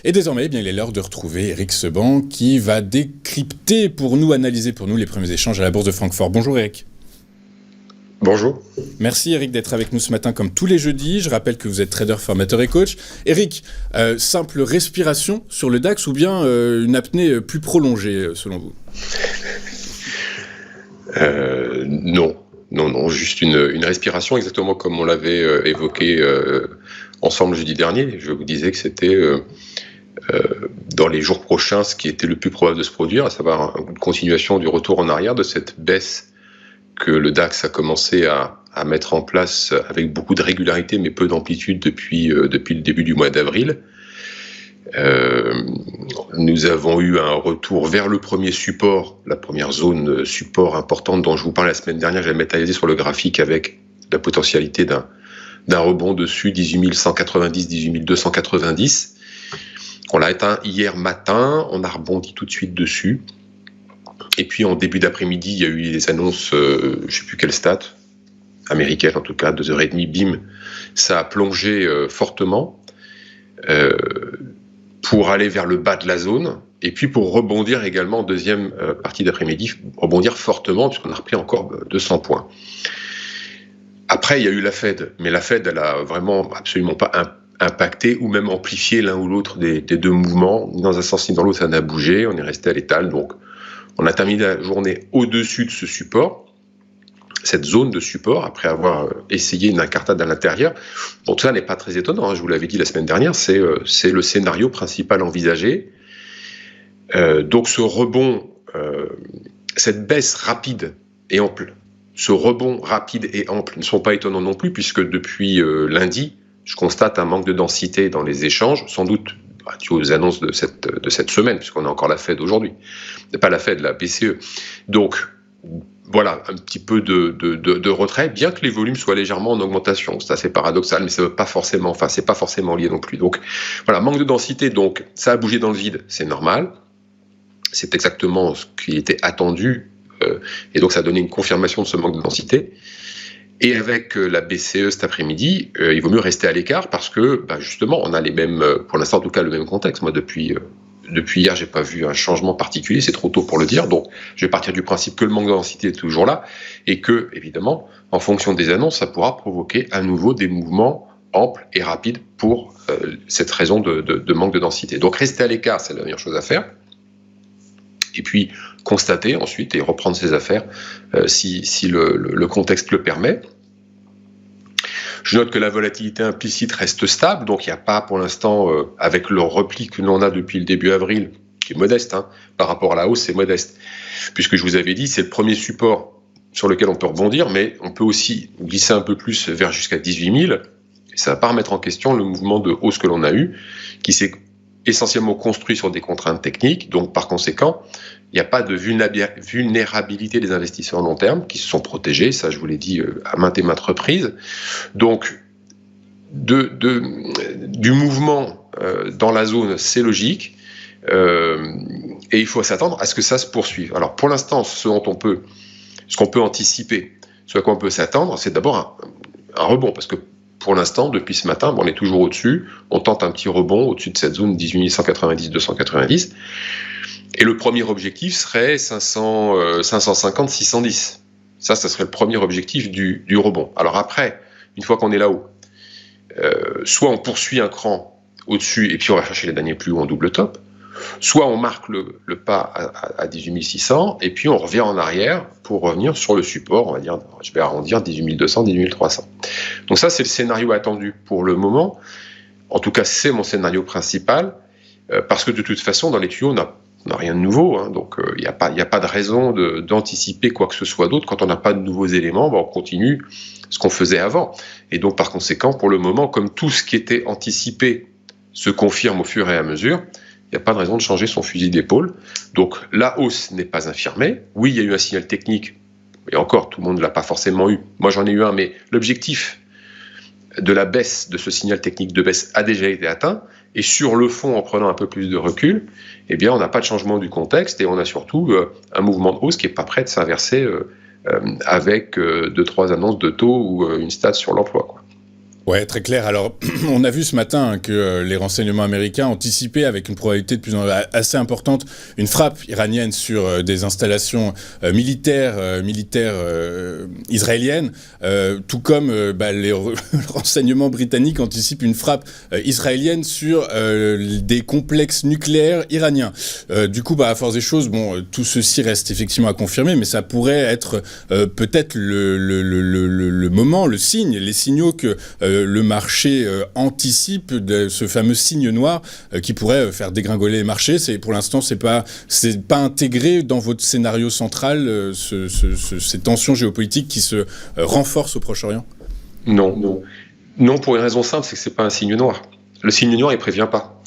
Et désormais, eh bien, il est l'heure de retrouver Eric Seban qui va décrypter pour nous, analyser pour nous les premiers échanges à la Bourse de Francfort. Bonjour Eric. Bonjour. Merci Eric d'être avec nous ce matin comme tous les jeudis. Je rappelle que vous êtes trader, formateur et coach. Eric, simple respiration sur le DAX ou bien une apnée plus prolongée selon vous? Non, juste une respiration exactement comme on l'avait évoqué ensemble jeudi dernier. Je vous disais que c'était dans les jours prochains ce qui était le plus probable de se produire, à savoir une continuation du retour en arrière de cette baisse que le DAX a commencé à mettre en place avec beaucoup de régularité mais peu d'amplitude depuis le début du mois d'avril. Nous avons eu un retour vers le premier support, la première zone support importante dont je vous parlais la semaine dernière, j'avais métallisé sur le graphique avec la potentialité d'un rebond dessus, 18 190, 18 290. On l'a éteint hier matin, on a rebondi tout de suite dessus. Et puis en début d'après-midi, il y a eu des annonces, je ne sais plus quelle stat, américaine en tout cas, 2h30, bim, ça a plongé fortement pour aller vers le bas de la zone, et puis pour rebondir également en deuxième partie d'après-midi, rebondir fortement, puisqu'on a repris encore 200 points. Après, il y a eu la Fed, mais la Fed, elle a vraiment absolument pas impacté ou même amplifié l'un ou l'autre des deux mouvements. Ni dans un sens ni dans l'autre, ça n'a bougé, on est resté à l'étal, donc on a terminé la journée au-dessus de ce support, cette zone de support, après avoir essayé une incartade à l'intérieur. Bon, tout ça n'est pas très étonnant, hein, je vous l'avais dit la semaine dernière, c'est le scénario principal envisagé. Donc ce rebond, cette baisse rapide et ample, ce rebond rapide et ample ne sont pas étonnants non plus, puisque depuis lundi, je constate un manque de densité dans les échanges, sans doute dû aux annonces de cette semaine, puisqu'on a encore la Fed aujourd'hui. Pas la Fed, la BCE. Donc, voilà, un petit peu de retrait, bien que les volumes soient légèrement en augmentation. C'est assez paradoxal, mais ça veut pas forcément, c'est pas forcément lié non plus. Donc, voilà, manque de densité, donc ça a bougé dans le vide, c'est normal. C'est exactement ce qui était attendu, et donc ça a donné une confirmation de ce manque de densité. Et avec la BCE cet après-midi, il vaut mieux rester à l'écart parce que, justement, on a les mêmes, pour l'instant en tout cas, le même contexte. Moi, depuis hier, j'ai pas vu un changement particulier, c'est trop tôt pour le dire. Donc, je vais partir du principe que le manque de densité est toujours là et que, évidemment, en fonction des annonces, ça pourra provoquer à nouveau des mouvements amples et rapides pour cette raison de manque de densité. Donc, rester à l'écart, c'est la meilleure chose à faire. Et puis constater ensuite et reprendre ses affaires si le contexte le permet. Je note que la volatilité implicite reste stable, donc il n'y a pas pour l'instant, avec le repli que l'on a depuis le début avril, qui est modeste, hein, par rapport à la hausse, c'est modeste, puisque je vous avais dit, c'est le premier support sur lequel on peut rebondir, mais on peut aussi glisser un peu plus vers jusqu'à 18 000, et ça ne va pas remettre en question le mouvement de hausse que l'on a eu, qui s'est essentiellement construit sur des contraintes techniques, donc par conséquent, il n'y a pas de vulnérabilité des investisseurs à long terme qui se sont protégés, ça je vous l'ai dit à maintes et maintes reprises. Donc, du mouvement dans la zone, c'est logique, et il faut s'attendre à ce que ça se poursuive. Alors pour l'instant, ce qu'on peut anticiper, ce à quoi on peut s'attendre, c'est d'abord un rebond, parce que pour l'instant, depuis ce matin, on est toujours au-dessus, on tente un petit rebond au-dessus de cette zone 18 190, 290, et le premier objectif serait 550, 610. Ça serait le premier objectif du rebond. Alors après, une fois qu'on est là-haut, soit on poursuit un cran au-dessus et puis on va chercher les derniers plus hauts en double top, soit on marque le pas à 18 600 et puis on revient en arrière pour revenir sur le support, on va dire, je vais arrondir 18 200, 18 300. Donc ça, c'est le scénario attendu pour le moment. En tout cas, c'est mon scénario principal, parce que de toute façon, dans les tuyaux, on n'a rien de nouveau, hein, donc il n'y a pas de raison d'anticiper quoi que ce soit d'autre. Quand on n'a pas de nouveaux éléments, on continue ce qu'on faisait avant. Et donc par conséquent, pour le moment, comme tout ce qui était anticipé se confirme au fur et à mesure, il n'y a pas de raison de changer son fusil d'épaule. Donc la hausse n'est pas infirmée. Oui, il y a eu un signal technique, et encore, tout le monde ne l'a pas forcément eu. Moi j'en ai eu un, mais l'objectif de la baisse, de ce signal technique de baisse a déjà été atteint. Et sur le fond, en prenant un peu plus de recul, eh bien, on n'a pas de changement du contexte et on a surtout un mouvement de hausse qui n'est pas prêt de s'inverser avec 2-3 annonces de taux ou une stat sur l'emploi, quoi. Ouais, très clair. Alors, on a vu ce matin que les renseignements américains anticipaient avec une probabilité de assez importante une frappe iranienne sur des installations militaires israéliennes, tout comme les renseignements britanniques anticipent une frappe israélienne sur des complexes nucléaires iraniens. Du coup, à force des choses, tout ceci reste effectivement à confirmer, mais ça pourrait être peut-être le moment, le signe, les signaux que le marché anticipe de ce fameux signe noir qui pourrait faire dégringoler les marchés. Pour l'instant, c'est pas intégré dans votre scénario central, ces tensions géopolitiques qui se renforcent au Proche-Orient? Non, pour une raison simple, c'est que c'est pas un signe noir. Le signe noir, il prévient pas.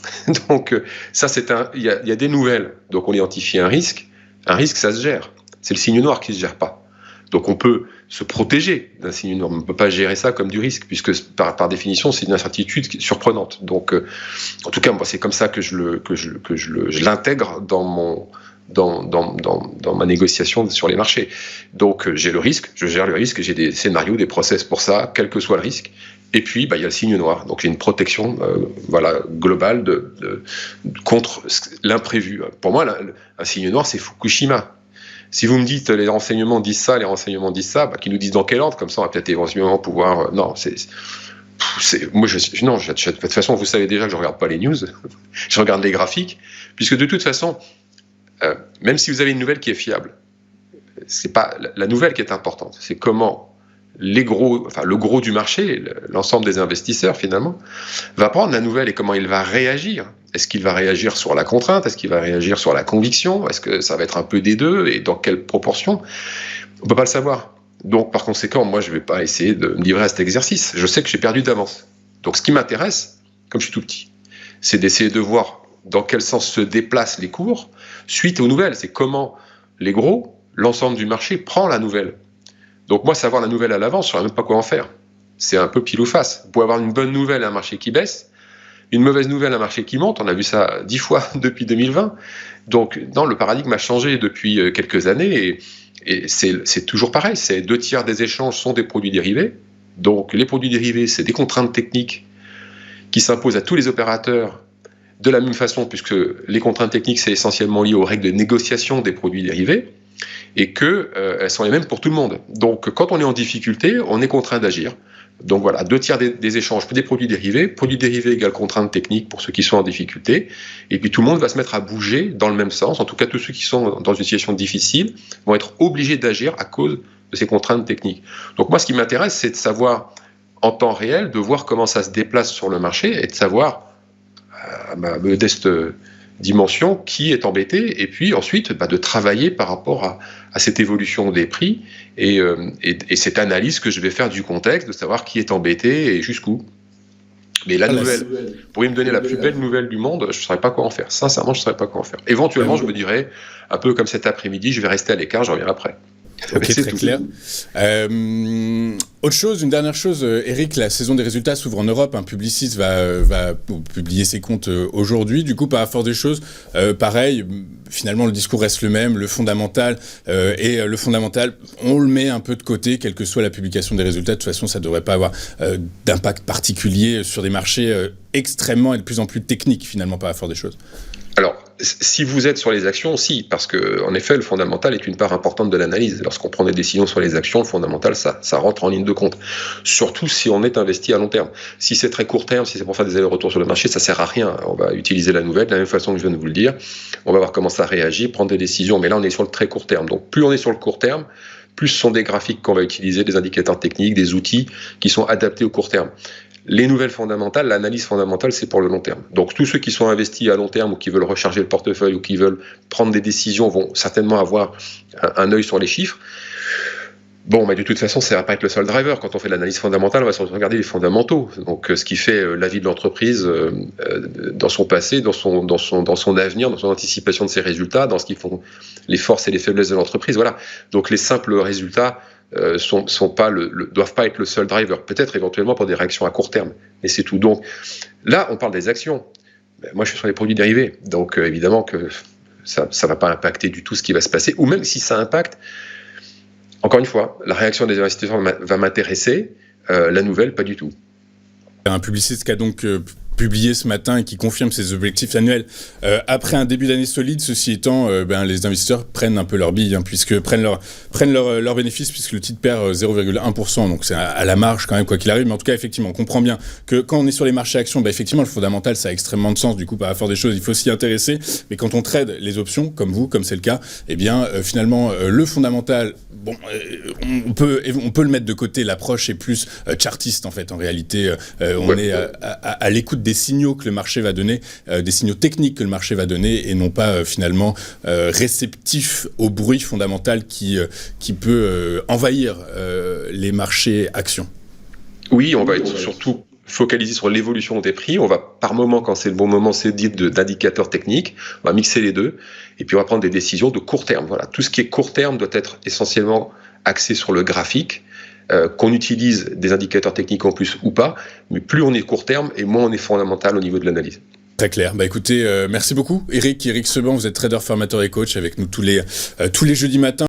Donc ça, il y a des nouvelles. Donc on identifie un risque. Un risque, ça se gère. C'est le signe noir qui se gère pas. Donc on peut se protéger d'un signe noir. On ne peut pas gérer ça comme du risque, puisque par définition, c'est une incertitude surprenante. Donc, en tout cas, moi, c'est comme ça que je l'intègre dans ma négociation sur les marchés. Donc j'ai le risque, je gère le risque, j'ai des scénarios, des process pour ça, quel que soit le risque. Et puis, il y a le signe noir. Donc, j'ai une protection globale contre l'imprévu. Pour moi, un signe noir, c'est Fukushima. Si vous me dites les renseignements disent ça, qu'ils nous disent dans quel ordre, comme ça on va peut-être éventuellement pouvoir. Non, de toute façon, vous savez déjà que je regarde pas les news, je regarde les graphiques, puisque de toute façon, même si vous avez une nouvelle qui est fiable, c'est pas la nouvelle qui est importante, c'est comment le gros du marché, l'ensemble des investisseurs finalement, va prendre la nouvelle et comment il va réagir. Est-ce qu'il va réagir sur la contrainte? Est-ce qu'il va réagir sur la conviction? Est-ce que ça va être un peu des deux? Et dans quelle proportion? On ne peut pas le savoir. Donc par conséquent, moi je ne vais pas essayer de me livrer à cet exercice. Je sais que j'ai perdu d'avance. Donc ce qui m'intéresse, comme je suis tout petit, c'est d'essayer de voir dans quel sens se déplacent les cours suite aux nouvelles. C'est comment les gros, l'ensemble du marché prend la nouvelle. Donc moi, savoir la nouvelle à l'avance, je ne saurais même pas quoi en faire. C'est un peu pile ou face. Vous pouvez avoir une bonne nouvelle à un marché qui baisse, une mauvaise nouvelle à un marché qui monte. On a vu ça 10 fois depuis 2020. Donc le paradigme a changé depuis quelques années et c'est toujours pareil. 2/3 des échanges sont des produits dérivés. Donc les produits dérivés, c'est des contraintes techniques qui s'imposent à tous les opérateurs de la même façon, puisque les contraintes techniques, c'est essentiellement lié aux règles de négociation des produits dérivés. Et qu'elles sont les mêmes pour tout le monde. Donc, quand on est en difficulté, on est contraint d'agir. Donc voilà, 2/3 des échanges, des produits dérivés égale contrainte technique pour ceux qui sont en difficulté. Et puis tout le monde va se mettre à bouger dans le même sens. En tout cas, tous ceux qui sont dans une situation difficile vont être obligés d'agir à cause de ces contraintes techniques. Donc moi, ce qui m'intéresse, c'est de savoir en temps réel, de voir comment ça se déplace sur le marché et de savoir, à ma modeste dimension, qui est embêté, et puis ensuite de travailler par rapport à cette évolution des prix et cette analyse que je vais faire du contexte, de savoir qui est embêté et jusqu'où. Mais la nouvelle, vous pourriez me donner la plus belle nouvelle du monde, je ne saurais pas quoi en faire. Sincèrement, je ne saurais pas quoi en faire. Éventuellement, je me dirais, un peu comme cet après-midi, je vais rester à l'écart, je reviens après. Ok, très clair. Autre chose, une dernière chose, Eric, la saison des résultats s'ouvre en Europe. Publicis va publier ses comptes aujourd'hui. Du coup, par la force des choses, pareil, finalement, le discours reste le même. Le fondamental, on le met un peu de côté, quelle que soit la publication des résultats. De toute façon, ça ne devrait pas avoir d'impact particulier sur des marchés extrêmement et de plus en plus techniques, finalement, par la force des choses. Alors, si vous êtes sur les actions, si, parce qu'en effet, le fondamental est une part importante de l'analyse. Lorsqu'on prend des décisions sur les actions, le fondamental, ça rentre en ligne de compte. Surtout si on est investi à long terme. Si c'est très court terme, si c'est pour faire des allers-retours sur le marché, ça sert à rien. On va utiliser la nouvelle de la même façon que je viens de vous le dire. On va voir comment ça réagit, prendre des décisions. Mais là, on est sur le très court terme. Donc, plus on est sur le court terme, plus ce sont des graphiques qu'on va utiliser, des indicateurs techniques, des outils qui sont adaptés au court terme. Les nouvelles fondamentales, l'analyse fondamentale, c'est pour le long terme. Donc tous ceux qui sont investis à long terme ou qui veulent recharger le portefeuille ou qui veulent prendre des décisions vont certainement avoir un œil sur les chiffres. Bon, mais de toute façon, ça ne va pas être le seul driver. Quand on fait l'analyse fondamentale, on va regarder les fondamentaux. Donc ce qui fait la vie de l'entreprise dans son passé, dans son avenir, dans son anticipation de ses résultats, dans ce qui font les forces et les faiblesses de l'entreprise. Voilà. Donc les simples résultats doivent pas être le seul driver, peut-être éventuellement pour des réactions à court terme, mais c'est tout. Donc là, on parle des actions. Moi, je suis sur les produits dérivés, donc évidemment que ça va pas impacter du tout ce qui va se passer, ou même si ça impacte, encore une fois, la réaction des investisseurs va m'intéresser, la nouvelle, pas du tout. Un publiciste qui a donc publié ce matin et qui confirme ses objectifs annuels après un début d'année solide. Ceci étant, les investisseurs prennent un peu leur bille, prennent leur bénéfice, puisque le titre perd 0,1%. Donc c'est à la marge quand même, quoi qu'il arrive. Mais en tout cas, effectivement, on comprend bien que quand on est sur les marchés actions, effectivement, le fondamental, ça a extrêmement de sens. Du coup, par la force des choses, il faut s'y intéresser. Mais quand on trade les options, comme vous, comme c'est le cas, finalement, le fondamental, on peut le mettre de côté. L'approche est plus chartiste, en fait. En réalité, on est à l'écoute des signaux que le marché va donner, des signaux techniques que le marché va donner, et non pas finalement réceptif au bruit fondamental qui peut envahir les marchés actions. Oui, on va être surtout focalisé sur l'évolution des prix. On va, par moment, quand c'est le bon moment, c'est dit d'indicateurs techniques. On va mixer les deux. Et puis, on va prendre des décisions de court terme. Voilà. Tout ce qui est court terme doit être essentiellement axé sur le graphique. Qu'on utilise des indicateurs techniques en plus ou pas. Mais plus on est court terme et moins on est fondamental au niveau de l'analyse. Très clair. Écoutez, merci beaucoup. Eric Seban, vous êtes trader, formateur et coach avec nous tous les jeudis matins.